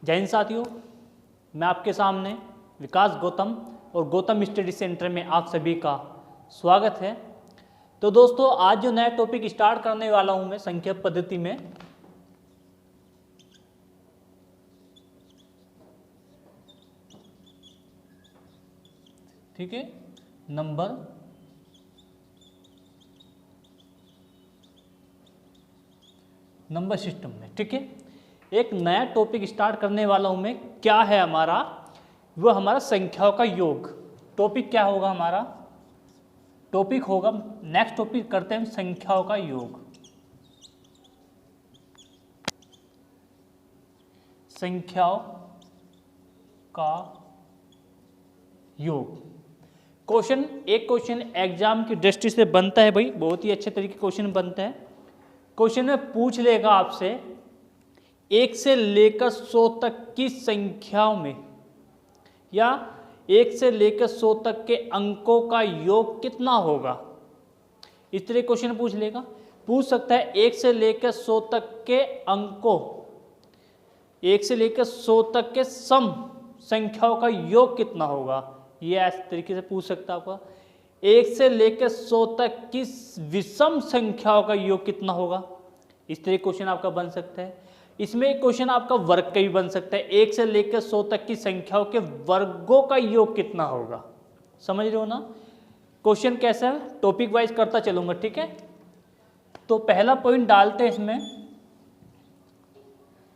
जय हिंद साथियों, मैं आपके सामने विकास गौतम और गौतम स्टडी सेंटर में आप सभी का स्वागत है। तो दोस्तों, आज जो नया टॉपिक स्टार्ट करने वाला हूं मैं संख्या पद्धति में, ठीक है, नंबर सिस्टम में, ठीक है, एक नया टॉपिक स्टार्ट करने वाला हूं मैं। क्या है हमारा? वो हमारा संख्याओं का योग। टॉपिक क्या होगा हमारा? टॉपिक होगा, नेक्स्ट टॉपिक करते हैं संख्याओं का योग। संख्याओं का योग क्वेश्चन, एक क्वेश्चन एग्जाम की दृष्टि से बनता है भाई, बहुत ही अच्छे तरीके क्वेश्चन बनता है। क्वेश्चन में पूछ लेगा आपसे 1 से लेकर 100 तक की संख्याओं में या 1 से लेकर 100 तक के अंकों का योग कितना होगा। इस तरह क्वेश्चन पूछ लेगा। पूछ सकता है 1 से लेकर 100 तक के अंकों, 1 से लेकर 100 तक के सम संख्याओं का योग कितना होगा। ये इस तरीके से पूछ सकता है आपका। 1 से लेकर 100 तक की विषम संख्याओं का योग कितना होगा। इस तरह क्वेश्चन आपका बन सकता है। इसमें एक क्वेश्चन आपका वर्ग का भी बन सकता है, 1 से लेकर 100 तक की संख्याओं के वर्गों का योग कितना होगा। समझ रहे हो ना? क्वेश्चन कैसा है, टॉपिक वाइज करता चलूंगा, ठीक है। तो पहला पॉइंट डालते हैं इसमें,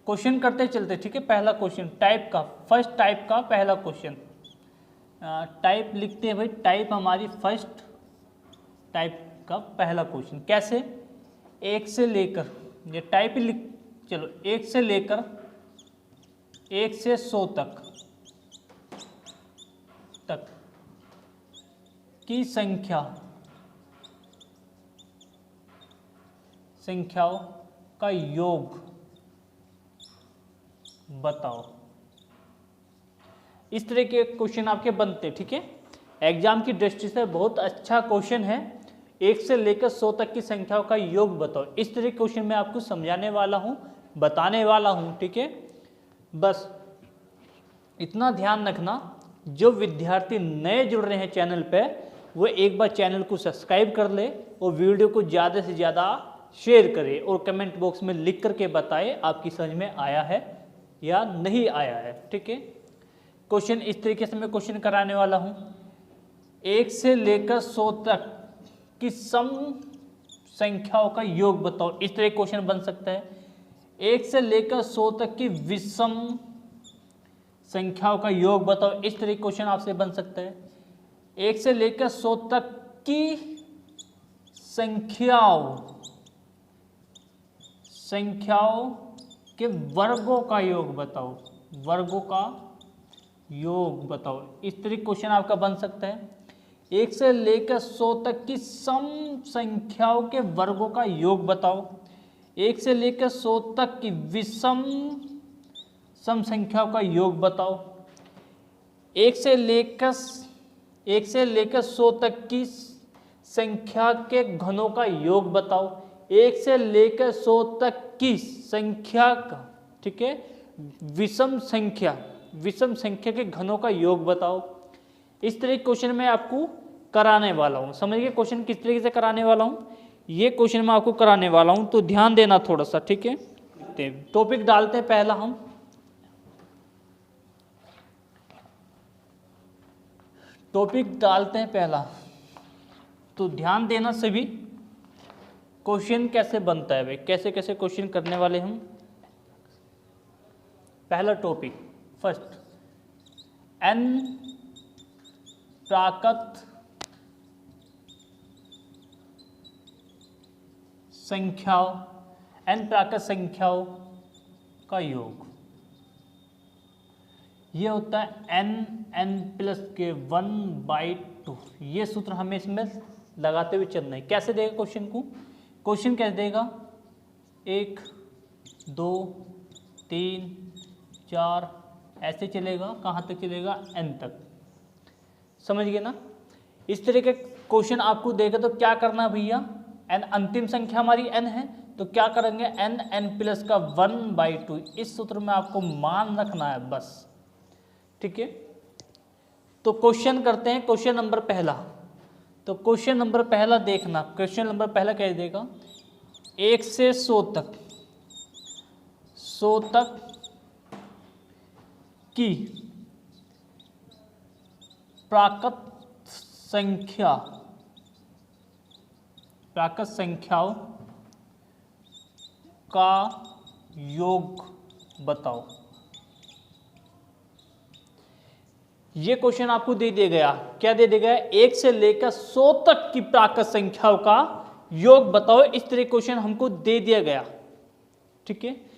क्वेश्चन करते चलते, ठीक है। पहला क्वेश्चन टाइप का, फर्स्ट टाइप का पहला क्वेश्चन, टाइप लिखते हैं भाई। टाइप हमारी फर्स्ट टाइप का पहला क्वेश्चन कैसे, 1 से लेकर, ये टाइप लिख, चलो 1 से लेकर 1 से 100 तक की संख्याओं का योग बताओ। इस तरह के क्वेश्चन आपके बनते हैं, ठीक है। एग्जाम की दृष्टि से बहुत अच्छा क्वेश्चन है। 1 से लेकर 100 तक की संख्याओं का योग बताओ। इस तरह के क्वेश्चन मैं आपको समझाने वाला हूं, बताने वाला हूं, ठीक है। बस इतना ध्यान रखना, जो विद्यार्थी नए जुड़ रहे हैं चैनल पे, वो एक बार चैनल को सब्सक्राइब कर ले और वीडियो को ज़्यादा से ज़्यादा शेयर करे और कमेंट बॉक्स में लिख करके बताए आपकी समझ में आया है या नहीं आया है, ठीक है। क्वेश्चन इस तरीके से मैं क्वेश्चन कराने वाला हूं। 1 से लेकर 100 तक की सम संख्याओं का योग बताओ। इस तरह क्वेश्चन बन सकता है। 1 से लेकर 100 तक की विषम संख्याओं का योग बताओ। इस तरह क्वेश्चन आपसे बन सकता है। 1 से लेकर 100 तक की संख्याओं के वर्गों का योग बताओ। वर्गों का योग बताओ। इस तरह क्वेश्चन आपका बन सकता है। 1 से लेकर 100 तक की सम संख्याओं के वर्गों का योग बताओ। 1 से लेकर 100 तक की विषम सम संख्याओं का योग बताओ। 1 से लेकर 100 तक की संख्या के घनों का योग बताओ। 1 से लेकर 100 तक की संख्या का, ठीक है, विषम संख्या के घनों का योग बताओ। इस तरह के क्वेश्चन मैं आपको कराने वाला हूं। समझिए क्वेश्चन किस तरीके से कराने वाला हूं। ये क्वेश्चन मैं आपको कराने वाला हूं, तो ध्यान देना थोड़ा सा, ठीक है। टॉपिक डालते हैं पहला, हम टॉपिक डालते हैं पहला, तो ध्यान देना सभी। क्वेश्चन कैसे बनता है भाई, कैसे कैसे क्वेश्चन करने वाले हम। पहला टॉपिक फर्स्ट, n प्राकृत संख्याओं का योग। ये होता है n+k1/2। ये सूत्र हमें इसमें लगाते हुए चलना है। कैसे देगा क्वेश्चन को, क्वेश्चन कैसे देगा, 1 2 3 4 ऐसे चलेगा, कहाँ तक चलेगा, n तक। समझ गए ना? इस तरह के क्वेश्चन आपको देगा तो क्या करना है भैया, n अंतिम संख्या हमारी n है, तो क्या करेंगे, n प्लस का 1/2, इस सूत्र में आपको मान रखना है बस, ठीक है। तो क्वेश्चन करते हैं, क्वेश्चन नंबर पहला। तो क्वेश्चन नंबर पहला देखना, क्वेश्चन नंबर पहला क्या देगा, 1 से 100 तक की प्राकृत संख्याओं का योग बताओ। ये क्वेश्चन आपको दे दिया गया, क्या दे दिया गया, 1 से लेकर 100 तक की प्राकृत संख्याओं का योग बताओ, इस तरह क्वेश्चन हमको दे दिया गया, ठीक है।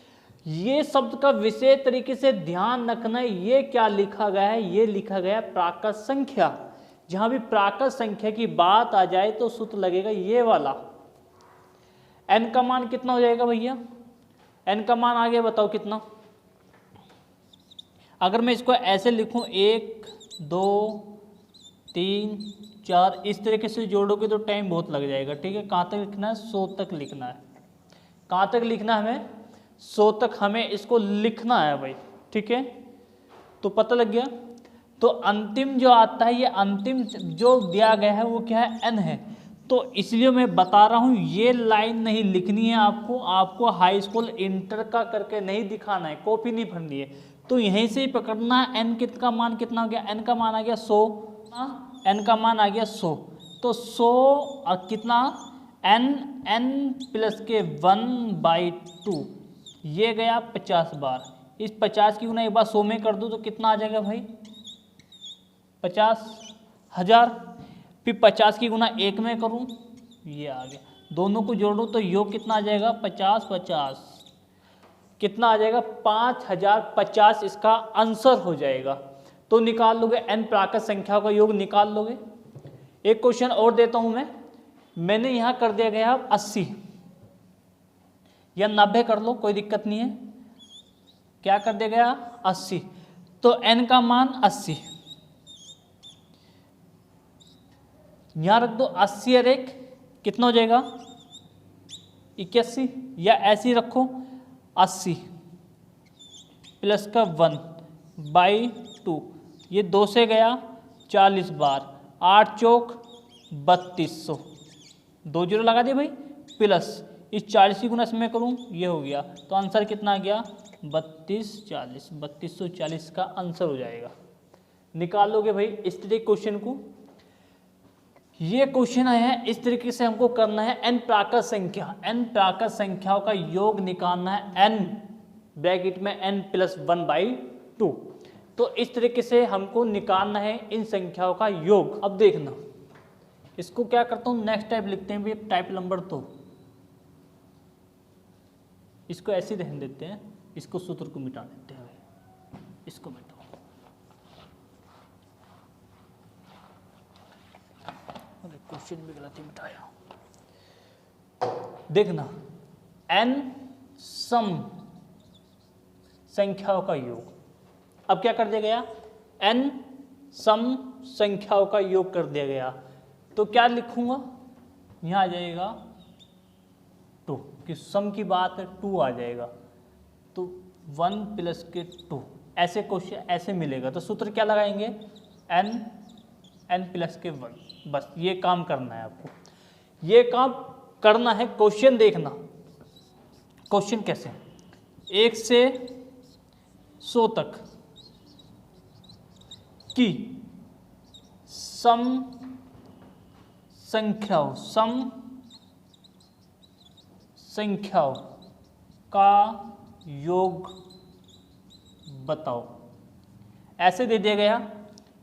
ये शब्द का विशेष तरीके से ध्यान रखना है, ये क्या लिखा गया है, ये लिखा गया है प्राकृत संख्या। जहां भी प्राकृत संख्या की बात आ जाए तो सूत्र लगेगा ये वाला। n का मान कितना हो जाएगा भैया, n का मान आ गया, बताओ कितना। अगर मैं इसको ऐसे लिखूं 1 2 3 4, इस तरीके से जोड़ोगे तो टाइम बहुत लग जाएगा, ठीक है। कहाँ तक लिखना है, 100 तक लिखना है। कहाँ तक लिखना है हमें, 100 तक हमें इसको लिखना है भाई, ठीक है। तो पता लग गया। तो अंतिम जो आता है, ये अंतिम जो दिया गया है वो क्या है, n है। तो इसलिए मैं बता रहा हूँ ये लाइन नहीं लिखनी है आपको हाई स्कूल इंटर का करके नहीं दिखाना है, कॉपी नहीं भरनी है। तो यहीं से ही पकड़ना है। n का मान कितना हो गया, n का मान आ गया 100, n का मान आ गया 100। तो 100 और कितना, n प्लस के 1/2, ये गया 50 बार। इस 50 की गुना एक बार 100 में कर दूँ तो कितना आ जाएगा भाई, 50,000। फिर 50 की गुना 1 में करूँ, ये आ गया। दोनों को जोड़ूँ तो योग कितना आ जाएगा, 50 कितना आ जाएगा, 5050 इसका आंसर हो जाएगा। तो निकाल लोगे, n प्राकृत संख्या का योग निकाल लोगे। एक क्वेश्चन और देता हूं मैंने यहां कर दिया गया 80 या 90 कर लो, कोई दिक्कत नहीं है। क्या कर दिया गया, 80। तो n का मान 80, यहां रख दो। 80 और 1 कितना हो जाएगा, 81, या ऐसे ही रखो 80 प्लस का 1/2, ये 2 से गया 40 बार, 8 चौक 3200, 2 जीरो लगा दिए भाई, प्लस इस 40 की गुना में करूँ, ये हो गया। तो आंसर कितना आ गया, 3240 का आंसर हो जाएगा। निकाल लोगे भाई इस तरीके क्वेश्चन को। ये क्वेश्चन है, इस तरीके से हमको करना है। n प्राकृत संख्याओं का योग निकालना है, n ब्रैकेट में n प्लस 1/2। तो इस तरीके से हमको निकालना है इन संख्याओं का योग। अब देखना, इसको क्या करता हूँ, नेक्स्ट टाइप लिखते हैं, टाइप नंबर 2। इसको ऐसे रहने देते हैं, इसको सूत्र को मिटा देते हैं, इसको मिटाओ। क्वेश्चन भी गलती मिटाया। देखना, n सम संख्याओं का योग। अब क्या कर दिया गया, n सम संख्याओं का योग कर दिया गया। तो क्या लिखूंगा, यहां आ जाएगा 2, कि सम की बात है 2 आ जाएगा। तो 1 प्लस के 2, ऐसे क्वेश्चन ऐसे मिलेगा। तो सूत्र क्या लगाएंगे, n प्लस के 1। बस ये काम करना है आपको, ये काम करना है। क्वेश्चन देखना, क्वेश्चन कैसे, 1 से 100 तक की सम संख्याओं का योग बताओ। ऐसे दे दिया गया,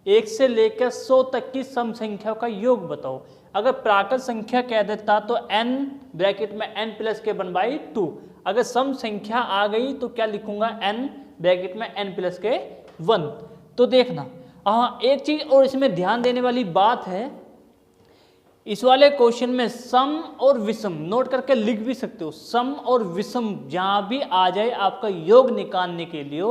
1 से लेकर 100 तक की सम संख्या का योग बताओ। अगर प्राकृत संख्या कह देता तो n ब्रैकेट में n प्लस के 1/2। अगर सम संख्या आ गई तो क्या लिखूंगा, n ब्रैकेट में n प्लस के 1। तो देखना, हाँ एक चीज और इसमें ध्यान देने वाली बात है, इस वाले क्वेश्चन में सम और विषम नोट करके लिख भी सकते हो। सम और विषम जहां भी आ जाए आपका योग निकालने के लिए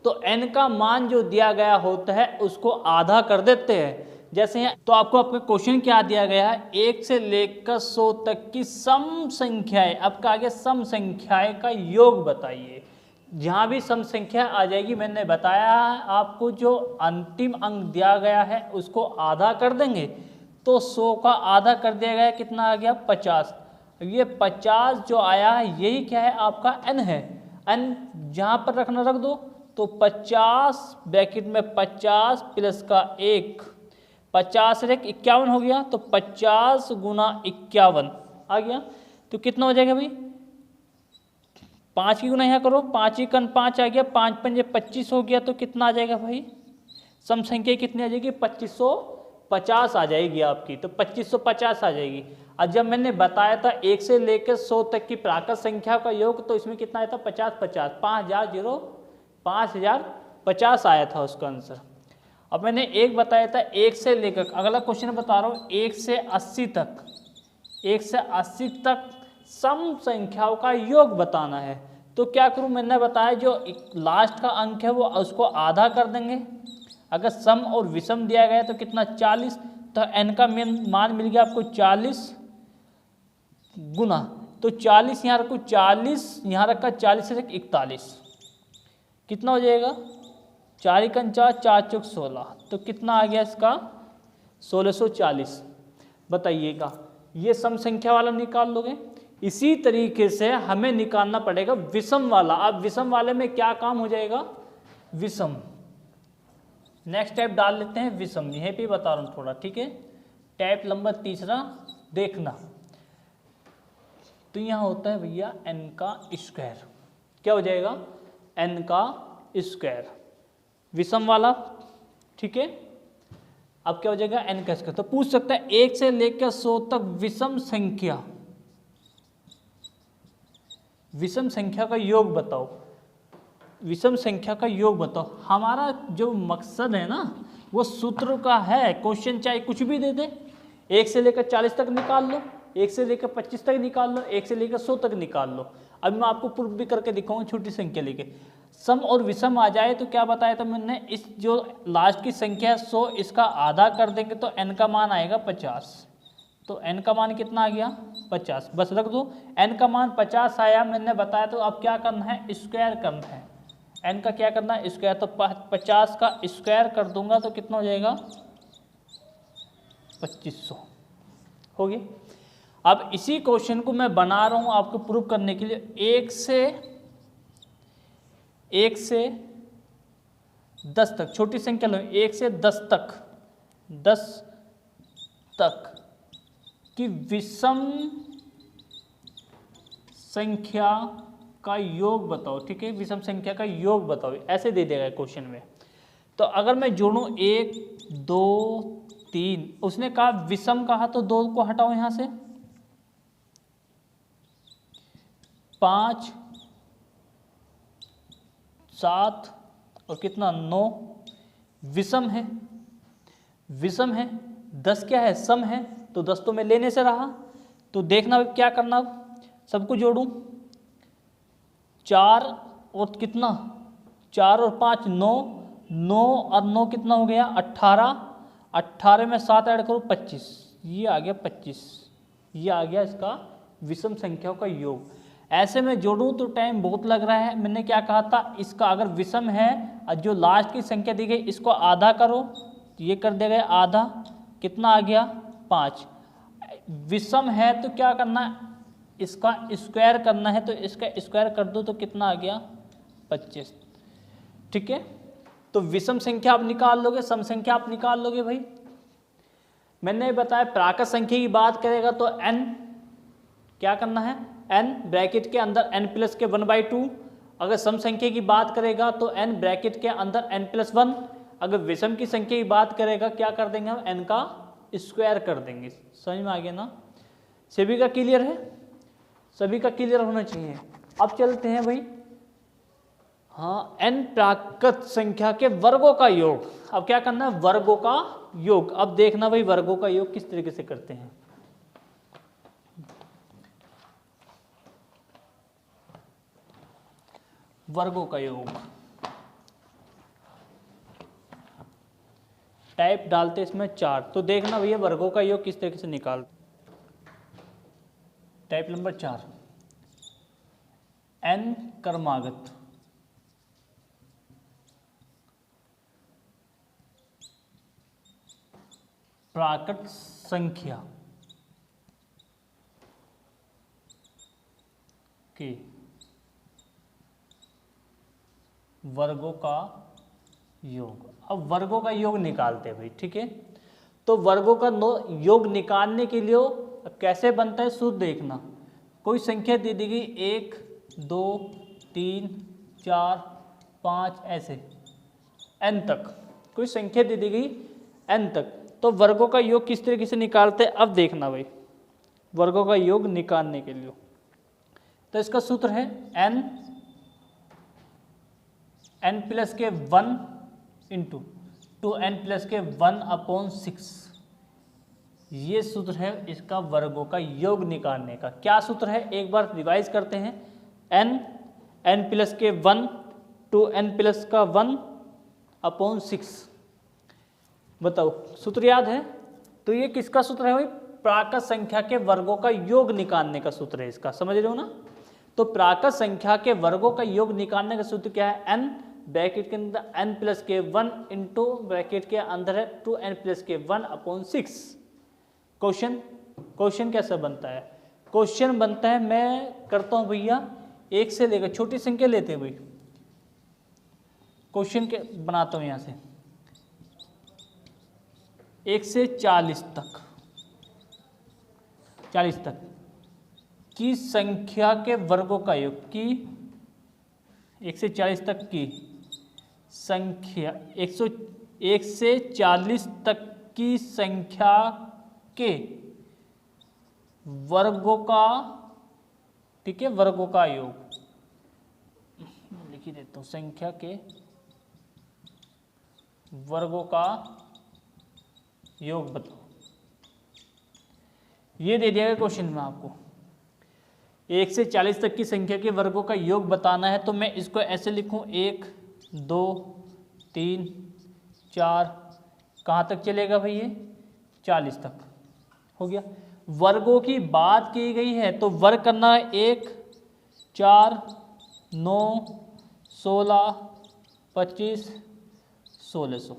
तो n का मान जो दिया गया होता है उसको आधा कर देते हैं। जैसे यहाँ तो आपको आपका क्वेश्चन क्या दिया गया है, 1 से लेकर 100 तक की सम संख्याएं, अब कहा गया सम संख्याएं का योग बताइए। जहाँ भी सम संख्या आ जाएगी मैंने बताया है आपको, जो अंतिम अंक दिया गया है उसको आधा कर देंगे, तो 100 का आधा कर दिया गया, कितना आ गया 50। ये 50 जो आया है यही क्या है आपका n है, n जहाँ पर रखना रख दो, तो 50 ब्रैकेट में 50 प्लस का 1, 50 एक 51 हो गया, तो 50 गुना 51 आ गया, तो कितना हो जाएगा भाई, 5 की गुना यहाँ करो, 5 कन 5 आ गया, 5 पंजे 25 हो गया, तो कितना आ जाएगा भाई, सम संख्या कितनी आ जाएगी 2550 आ जाएगी आपकी, तो 2550 आ जाएगी। और जब मैंने बताया था 1 से लेकर 100 तक की प्राकृत संख्या का योग, तो इसमें कितना आया था 50 5050 आया था उसका आंसर। अब मैंने एक बताया था 1 से लेकर, अगला क्वेश्चन बता रहा हूँ 1 से 80 तक, 1 से 80 तक सम संख्याओं का योग बताना है। तो क्या करूं, मैंने बताया जो लास्ट का अंक है वो उसको आधा कर देंगे, अगर सम और विषम दिया गया तो कितना 40, तो n का मान मिल गया आपको 40 गुना, तो 40 यहाँ रखो, 40 यहाँ रखा, 40 से 41, कितना हो जाएगा 4 × 4 4 × 16, तो कितना आ गया इसका 1640। बताइएगा ये सम संख्या वाला निकाल लोगे। इसी तरीके से हमें निकालना पड़ेगा विषम वाला। अब विषम वाले में क्या काम हो जाएगा, विषम, नेक्स्ट टाइप डाल लेते हैं विषम, यहीं पे बता रहा हूँ थोड़ा, ठीक है। टाइप नंबर तीसरा देखना, तो यहाँ होता है भैया n का स्क्वायर, क्या हो जाएगा n का स्क्वायर, विषम वाला, ठीक है। अब क्या हो जाएगा n का स्क्वायर, तो पूछ सकता है 1 से लेकर 100 तक विषम संख्या का योग बताओ, विषम संख्या का योग बताओ। हमारा जो मकसद है ना वो सूत्र का है, क्वेश्चन चाहे कुछ भी दे दे, 1 से लेकर 40 तक निकाल लो, 1 से लेकर 25 तक निकाल लो, 1 से लेकर 100 तक निकाल लो। अब मैं आपको प्रूफ भी करके दिखाऊंगा, छोटी संख्या लेके सम और विषम आ जाए तो क्या बताया था मैंने, इस जो लास्ट की संख्या है 100, इसका आधा कर देंगे तो n का मान आएगा 50, तो n का मान कितना आ गया 50, बस रख दो, n का मान 50 आया मैंने बताया। तो अब क्या करना है, स्क्वायर करना है, n का क्या करना है स्क्वायर, तो 50 का स्क्वायर कर दूंगा तो कितना हो जाएगा 2500 हो गया। अब इसी क्वेश्चन को मैं बना रहा हूं आपको प्रूव करने के लिए, 1 से 10 तक, छोटी संख्या लो, 1 से 10 तक कि विषम संख्या का योग बताओ, ठीक है, विषम संख्या का योग बताओ, ऐसे दे देगा क्वेश्चन में। तो अगर मैं जोड़ूं 1 2 3, उसने कहा विषम कहा तो 2 को हटाओ यहां से, 5 7 और कितना 9, विषम है, 10 क्या है सम है, तो 10 तो मैं लेने से रहा, तो देखना क्या करना, सबको जोड़ूं, 4 और कितना 4 और 5 9, 9 और 9 कितना हो गया 18, 18 में 7 ऐड करो 25, ये आ गया 25, ये आ गया इसका विषम संख्याओं का योग। ऐसे में जोड़ूं तो टाइम बहुत लग रहा है, मैंने क्या कहा था, इसका अगर विषम है और जो लास्ट की संख्या दी गई इसको आधा करो, ये कर देगा आधा, कितना आ गया 5। विषम है तो क्या करना है, इसका स्क्वायर करना है, तो इसका स्क्वायर कर दो तो कितना आ गया 25, ठीक है। तो विषम संख्या आप निकाल लोगे, सम संख्या आप निकाल लोगे भाई। मैंने बताया प्राकृत संख्या की बात करेगा तो n क्या करना है, n ब्रैकेट के अंदर n प्लस के 1/2, अगर सम संख्या की बात करेगा तो n ब्रैकेट के अंदर n प्लस 1, अगर विषम की संख्या की बात करेगा क्या कर देंगे हम, n का स्क्वायर कर देंगे। समझ में आ गया ना, सभी का क्लियर है, सभी का क्लियर होना चाहिए। अब चलते हैं भाई, हाँ n प्राकृत संख्या के वर्गों का योग, अब क्या करना है वर्गों का योग। अब देखना भाई वर्गों का योग किस तरीके से करते हैं। वर्गों का योग, टाइप डालते इसमें 4, तो देखना भैया वर्गों का योग किस तरीके से निकालते। टाइप नंबर 4, n क्रमागत प्राकृत संख्या के वर्गों का योग। अब वर्गों का योग निकालते हैं भाई, ठीक है। तो वर्गों का योग निकालने के लिए कैसे बनता है सूत्र देखना। कोई संख्या दे दी गई 1 2 3 4 5 ऐसे n तक, कोई संख्या दे दी गई n तक, तो वर्गों का योग किस तरीके से निकालते हैं अब देखना भाई। वर्गों का योग निकालने के लिए तो इसका सूत्र है n प्लस के 1 इंटू 2n प्लस के 1/6, ये सूत्र है इसका वर्गों का योग निकालने का। क्या सूत्र है एक बार रिवाइज करते हैं। n प्लस के 1 2n प्लस का 1/6, बताओ सूत्र याद है। तो ये किसका सूत्र है भाई, प्राकृत संख्या के वर्गों का योग निकालने का सूत्र है इसका, समझ रहे हो ना। तो प्राकृत संख्या के वर्गों का योग निकालने का सूत्र क्या है, n ब्रैकेट के अंदर n प्लस के 1 इंटू ब्रैकेट के अंदर है 2n प्लस के 1/6। क्वेश्चन कैसा बनता है, क्वेश्चन बनता है, मैं करता हूं भैया 1 से लेकर छोटी संख्या लेते हैं भाई, क्वेश्चन के बनाता हूं यहां से 1 से 40 तक की संख्या के वर्गों का योग, की 1 से 40 तक की संख्या 1 से 40 तक की संख्या के वर्गों का, ठीक है, वर्गों का योग लिख ही देता हूं, संख्या के वर्गों का योग बताओ। ये दे दिया गया क्वेश्चन में आपको 1 से 40 तक की संख्या के वर्गों का योग बताना है, तो मैं इसको ऐसे लिखूं 1 2 3 4, कहाँ तक चलेगा भाई ये 40 तक हो गया। वर्गों की बात की गई है तो वर्ग करना है 1 4 9 16 25 1600।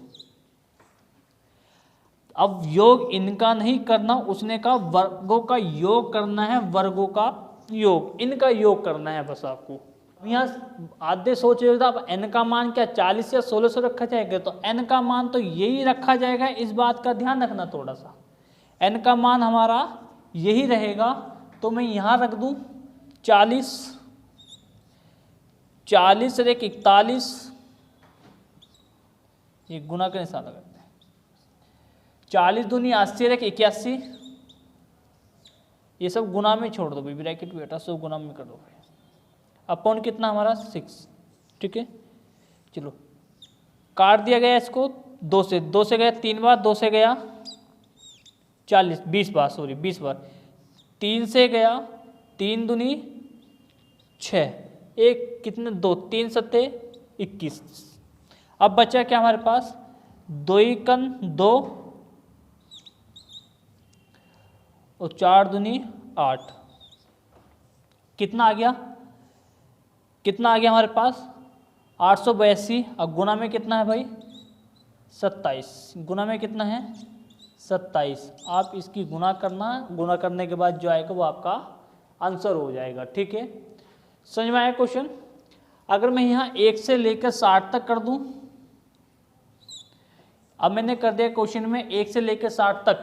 अब योग इनका नहीं करना, उसने कहा वर्गों का योग करना है, वर्गों का योग, इनका योग करना है बस आपको। यहाँ आधे सोच रहे थे अब n का मान क्या 40 या 1600 रखा जाएगा, तो n का मान तो यही रखा जाएगा, इस बात का ध्यान रखना थोड़ा सा। n का मान हमारा यही रहेगा, तो मैं यहाँ रख दूँ 40 40 और 41, ये गुना का निशान लगाते हैं, 40 दूनी 80 और 81, ये सब गुना में छोड़ दो भाई, ब्रैकेट भी हटा, सब गुना में कर दो भाई। अपॉन कितना हमारा 6, ठीक है। चलो काट दिया गया इसको 2 से गया 3 बार, 2 से गया 40 20 बार, सॉरी 20 बार, 3 से गया 3 दूनी 6, एक कितने 2 3 सत्ते 21। अब बचा क्या हमारे पास 2 एकन 2 और 4 दूनी 8, कितना आ गया हमारे पास 882। अब गुना में कितना है भाई 27, गुना में कितना है 27। आप इसकी गुना करना, गुना करने के बाद जो आएगा वो आपका आंसर हो जाएगा, ठीक है। समझ में आया क्वेश्चन। अगर मैं यहाँ 1 से लेकर 60 तक कर दूं, अब मैंने कर दिया क्वेश्चन में 1 से लेकर 60 तक,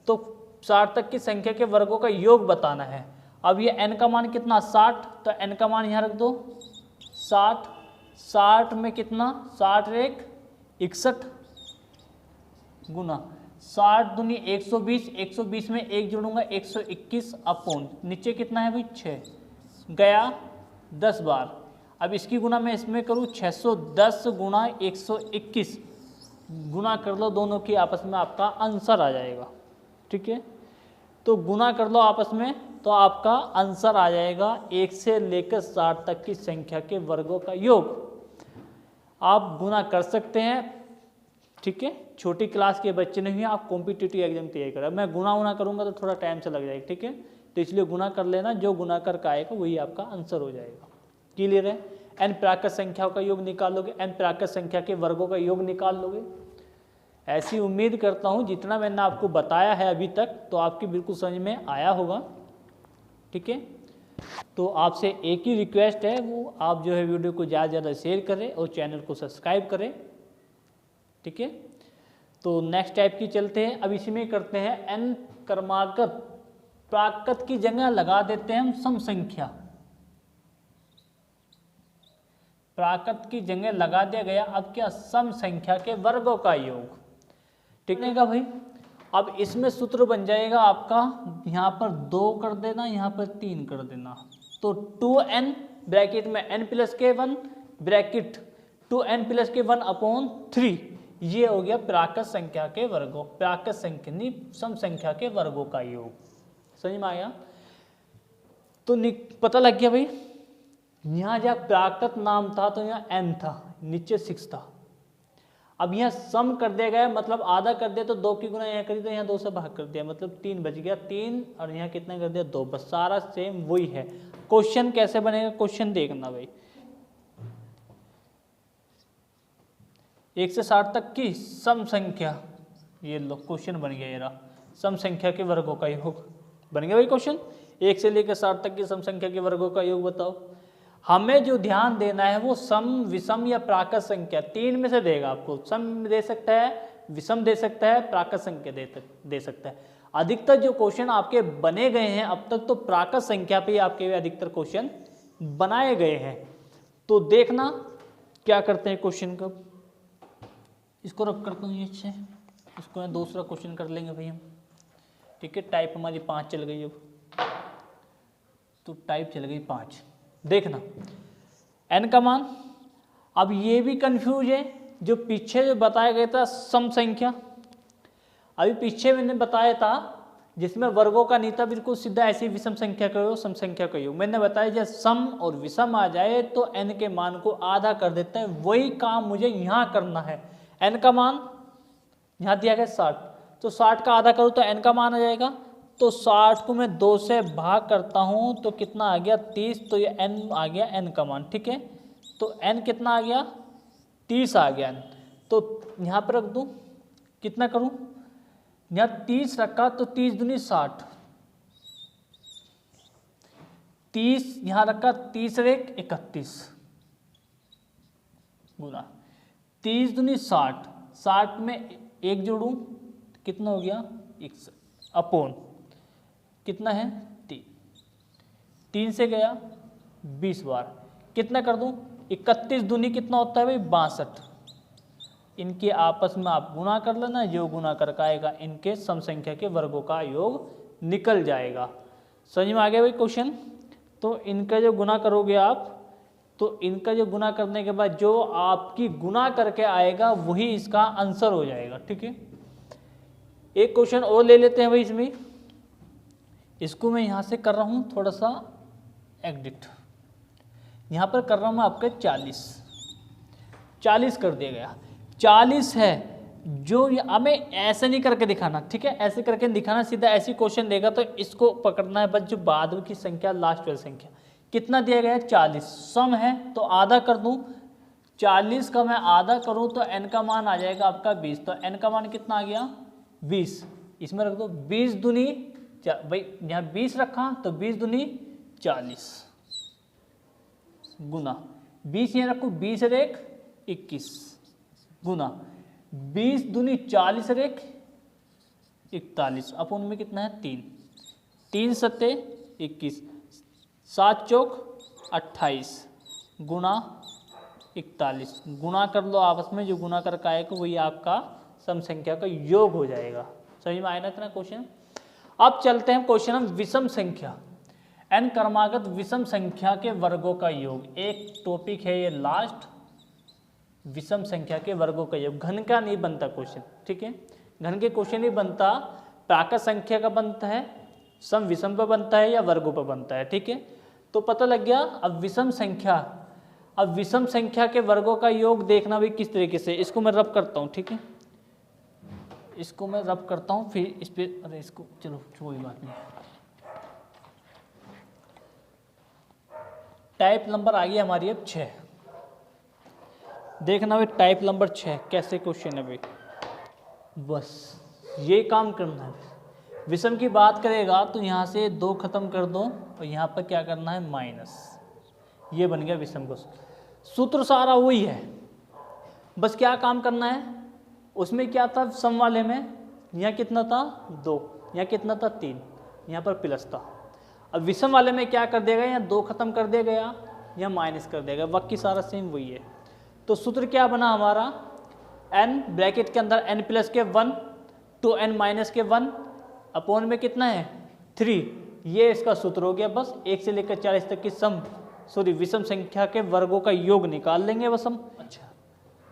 तो 60 तक की संख्या के वर्गों का योग बताना है। अब ये n का मान कितना 60, तो n का मान यहाँ रख दो 60 में कितना 60 एक 61 गुना 60 दूनी 120, 120 में 1 जोड़ूंगा 121 अपॉन नीचे कितना है भाई 6 गया 10 बार। अब इसकी गुना मैं इसमें करूँ 610 गुना 121, गुना कर लो दोनों की आपस में, आपका आंसर आ जाएगा, ठीक है। तो गुना कर लो आपस में तो आपका आंसर आ जाएगा 1 से लेकर 60 तक की संख्या के वर्गों का योग। आप गुना कर सकते हैं ठीक है, छोटी क्लास के बच्चे नहीं हैं, आप कॉम्पिटिटिव एग्जाम तैयारी करें। मैं गुना वुना करूँगा तो थोड़ा टाइम से लग जाएगा, ठीक है, तो इसलिए गुना कर लेना, जो गुना करके आएगा वही आपका आंसर हो जाएगा। क्लियर है? n प्राकृत संख्याओं का योग निकालोगे, n प्राकृत संख्या के वर्गों का योग निकाल लोगे। ऐसी उम्मीद करता हूँ जितना मैंने आपको बताया है अभी तक तो आपकी बिल्कुल समझ में आया होगा, ठीक है। तो आपसे एक ही रिक्वेस्ट है, वो आप जो है वीडियो को ज़्यादा से ज़्यादा शेयर करें और चैनल को सब्सक्राइब करें, ठीक है। तो नेक्स्ट टाइप की चलते हैं। अब इसमें करते हैं n क्रमागत प्राकृत की जगह लगा देते हैं हम सम संख्या। प्राकृत की जगह लगा दिया गया, अब क्या सम संख्या के वर्गों का योग, ठीक है भाई। अब इसमें सूत्र बन जाएगा आपका, यहाँ पर 2 कर देना, यहाँ पर 3 कर देना, तो 2n ब्रैकेट में n प्लस के 1 ब्रैकेट 2n प्लस के 1 अपॉन 3, ये हो गया प्राकृत संख्या के वर्गों, प्राकृत संख्या नहीं सम संख्या के वर्गों का योग। समझ में आया? तो पता लग गया भाई, यहाँ जहाँ प्राकृत नाम था तो यहाँ n था, नीचे 6 था। अब यहाँ सम कर दिया गया, मतलब आधा कर दिया तो 2 की गुना यहाँ करी तो यहाँ 2 से भाग कर दिया, मतलब 3 बच गया, 3 और यहाँ कितना कर दिया 2, बस सारा सेम वही है। क्वेश्चन कैसे बनेगा, क्वेश्चन देखना भाई। 1 से 60 तक की सम संख्या, ये लो क्वेश्चन बन गया, ये रहा सम संख्या के वर्गों का योग बन गया भाई क्वेश्चन। 1 से लेकर 60 तक की सम संख्या के वर्गों का योग बताओ। हमें जो ध्यान देना है वो सम, विषम या प्राकृत संख्या 3 में से देगा आपको। सम दे सकता है, विषम दे सकता है, प्राकृत संख्या दे सकता है। अधिकतर जो क्वेश्चन आपके बने गए हैं अब तक तो प्राकृत संख्या पे ही आपके अधिकतर क्वेश्चन बनाए गए हैं। तो देखना क्या करते हैं क्वेश्चन का। इसको रख करता हूँ ये अच्छे, इसको मैं दूसरा क्वेश्चन कर लेंगे भाई हम, ठीक है। टाइप हमारी 5 चल गई, अब तो टाइप चल गई 5। देखना n का मान, अब ये भी कंफ्यूज है, जो पीछे जो बताया गया था सम संख्या, अभी पीछे मैंने बताया था जिसमें वर्गों का नहीं था, बिल्कुल सीधा ऐसी विषम संख्या का योग सम संख्या का योग। मैंने बताया जब सम और विषम आ जाए तो n के मान को आधा कर देते हैं, वही काम मुझे यहाँ करना है। n का मान यहाँ दिया गया 60, तो 60 का आधा करूँ तो n का मान आ जाएगा, तो 60 को मैं 2 से भाग करता हूँ तो कितना आ गया 30, तो ये n आ गया n का मान, ठीक है। तो n कितना आ गया 30 आ गया n, तो यहाँ पर रख दूँ, कितना करूँ, यहाँ 30 रखा तो 30 दूनी 60, 30 यहाँ रखा 30 और 1 31 गुना 30 दूनी 60, 60 में 1 जोड़ूँ कितना हो गया 1 अपॉन कितना है 3, 3 से गया 20 बार, कितना कर दूं 31 दूनी कितना होता है भाई 62। इनके आपस में आप गुना कर लेना, जो गुना करके आएगा इनके सम संख्या के वर्गों का योग निकल जाएगा। समझ में आ गया भाई क्वेश्चन। तो इनका जो गुना करोगे आप, तो इनका जो गुना करने के बाद जो आपकी गुना करके आएगा वही इसका आंसर हो जाएगा, ठीक है। एक क्वेश्चन और ले लेते हैं भाई इसमें, इसको मैं यहाँ से कर रहा हूँ थोड़ा सा एडिट, यहाँ पर कर रहा हूँ मैं आपका 40 कर दिया गया, 40 है जो हमें ऐसे नहीं करके दिखाना, ठीक है, ऐसे करके दिखाना, सीधा ऐसी क्वेश्चन देगा तो इसको पकड़ना है बस, जो बाद की संख्या लास्ट वाली संख्या कितना दिया गया है 40, सम है तो आधा कर दूं, 40 का मैं आधा करूं तो n का मान आ जाएगा आपका 20, तो n का मान कितना आ गया 20, इसमें रख दो 20 दूनी भाई, यहाँ 20 रखा तो 20 दूनी 40 गुना 20 यहाँ रखो 20 और 1 21 गुना 20 दूनी 40 और 1 41 अपन में कितना है 3, 3 सत्ते 21, 7 चौक 28 गुना 41, गुना कर लो आपस में, जो गुना करके आएगा वही आपका सम संख्या का योग हो जाएगा। समझ में आया ना इतना क्वेश्चन। अब चलते हैं क्वेश्चन हम विषम संख्या, n क्रमागत विषम संख्या के वर्गों का योग। एक टॉपिक है ये लास्ट, विषम संख्या के वर्गों का योग। घन का नहीं बनता क्वेश्चन, ठीक है, घन के क्वेश्चन नहीं बनता, प्राकृत संख्या का बनता है, सम विषम पर बनता है या वर्गों पर बनता है, ठीक है। तो पता लग गया। अब विषम संख्या, अब विषम संख्या के वर्गों का योग देखना भी किस तरीके से, इसको मैं रब करता हूँ, ठीक है। इसको मैं रब करता हूँ फिर इस पे, अरे इसको चलो कोई बात नहीं। टाइप नंबर आ गया हमारी अब 6। देखना भाई टाइप नंबर 6 कैसे क्वेश्चन है भाई, बस ये काम करना है। विषम की बात करेगा तो यहाँ से 2 खत्म कर दो और यहाँ पर क्या करना है माइनस, ये बन गया विषम का सूत्र। सारा वही है, बस क्या काम करना है। उसमें क्या था सम वाले में, यहाँ कितना था 2, यहाँ कितना था 3, यहाँ पर प्लस था। अब विषम वाले में क्या कर देगा, यहाँ 2 खत्म कर देगा, यहाँ माइनस कर देगा, बाकी सारा सेम वही है। तो सूत्र क्या बना हमारा, n ब्रैकेट के अंदर n प्लस के 1 टू n माइनस के 1 अपॉन में कितना है 3, ये इसका सूत्र हो गया। बस 1 से लेकर 40 तक की विषम संख्या के वर्गों का योग निकाल लेंगे बस हम। अच्छा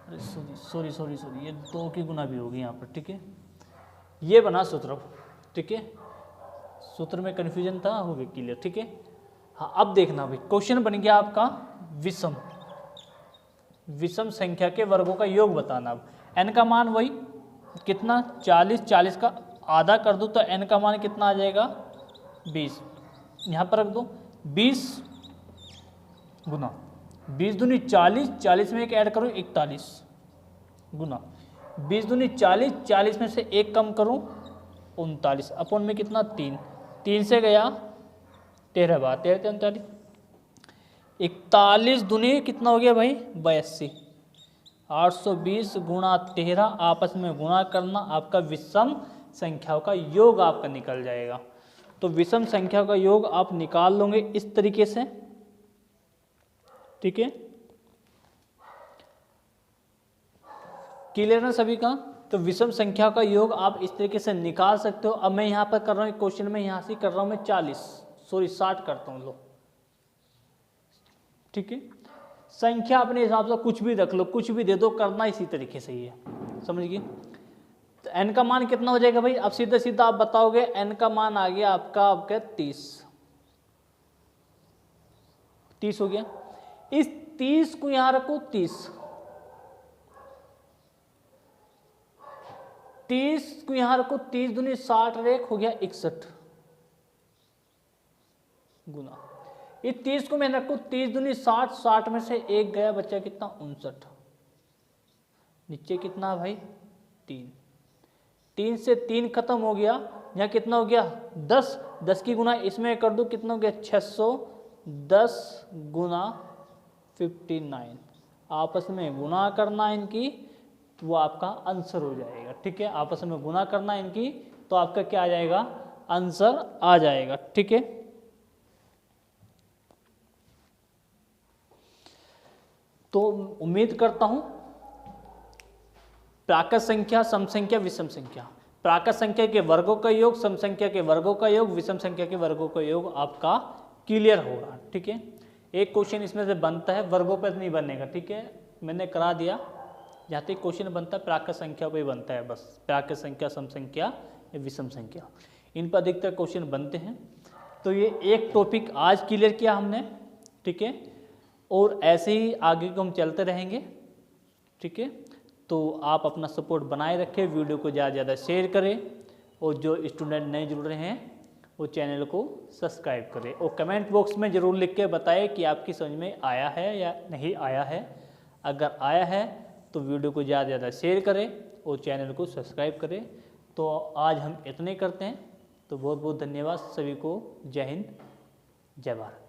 अरे सॉरी ये 2 की गुना भी होगी यहाँ पर, ठीक है। ये बना सूत्र, ठीक है। सूत्र में कन्फ्यूजन था, हो गया क्लियर, ठीक है। हाँ अब देखना भाई क्वेश्चन बन गया आपका विषम संख्या के वर्गों का योग बताना। अब n का मान वही कितना 40 का आधा कर दो तो n का मान कितना आ जाएगा 20, यहाँ पर रख दो 20 गुना 20 दूनी 40 में एक ऐड करो 41 गुना 20 दूनी 40 में से एक कम करूँ 39 अपॉन में कितना 3 से गया 13 बार 13 39 41 दूनी कितना हो गया भाई 82, 820 गुणा 13 आपस में गुणा करना, आपका विषम संख्याओं का योग आपका निकल जाएगा। तो विषम संख्या का योग आप निकाल लोगे इस तरीके से, ठीक है। क्लियर है सभी का। तो विषम संख्या का योग आप इस तरीके से निकाल सकते हो। अब मैं यहाँ पर कर रहा हूँ क्वेश्चन में, यहाँ से कर रहा हूँ मैं 60 करता हूँ लो, ठीक है। संख्या अपने हिसाब से कुछ भी रख लो, कुछ भी दे दो, करना इसी तरीके से ही है, समझ गए। तो n का मान कितना हो जाएगा भाई, अब सीधा सीधा आप बताओगे। n का मान आ गया आपका 30 हो गया। इस 30 को यहां रखो 30 को यहां रखो 30 दूनी 60 रेख हो गया 61 गुना ये 30 को मैं रखू 30 दूनी 60 में से एक गया, बच्चा कितना 59, नीचे कितना भाई 3 से 3 खत्म हो गया, यहाँ कितना हो गया 10 की गुना इसमें कर दो कितना हो गया 610 गुना 59, आपस में गुना करना इनकी तो वो आपका आंसर हो जाएगा, ठीक है। आपस में गुना करना इनकी तो आपका क्या आ जाएगा आंसर आ जाएगा, ठीक है। तो उम्मीद करता हूं प्राकृत संख्या, सम संख्या, विषम संख्या, प्राकृत संख्या के वर्गों का योग, सम संख्या के वर्गों का योग, विषम संख्या के वर्गों का योग आपका क्लियर होगा, ठीक है। एक क्वेश्चन इसमें से बनता है, वर्गों पर नहीं बनेगा, ठीक है, मैंने करा दिया। जहाँ तक क्वेश्चन बनता है प्राकृत संख्या पर ही बनता है, बस प्राकृत संख्या, सम संख्या या विषम संख्या, इन पर अधिकतर क्वेश्चन बनते हैं। तो ये एक टॉपिक आज क्लियर किया हमने, ठीक है, और ऐसे ही आगे को हम चलते रहेंगे, ठीक है। तो आप अपना सपोर्ट बनाए रखें, वीडियो को ज़्यादा से ज़्यादा शेयर करें, और जो स्टूडेंट नए जुड़ रहे हैं वो चैनल को सब्सक्राइब करें, और कमेंट बॉक्स में ज़रूर लिख के बताएं कि आपकी समझ में आया है या नहीं आया है। अगर आया है तो वीडियो को ज़्यादा से ज़्यादा शेयर करें और चैनल को सब्सक्राइब करें। तो आज हम इतने करते हैं, तो बहुत बहुत धन्यवाद सभी को। जय हिंद, जय भारत।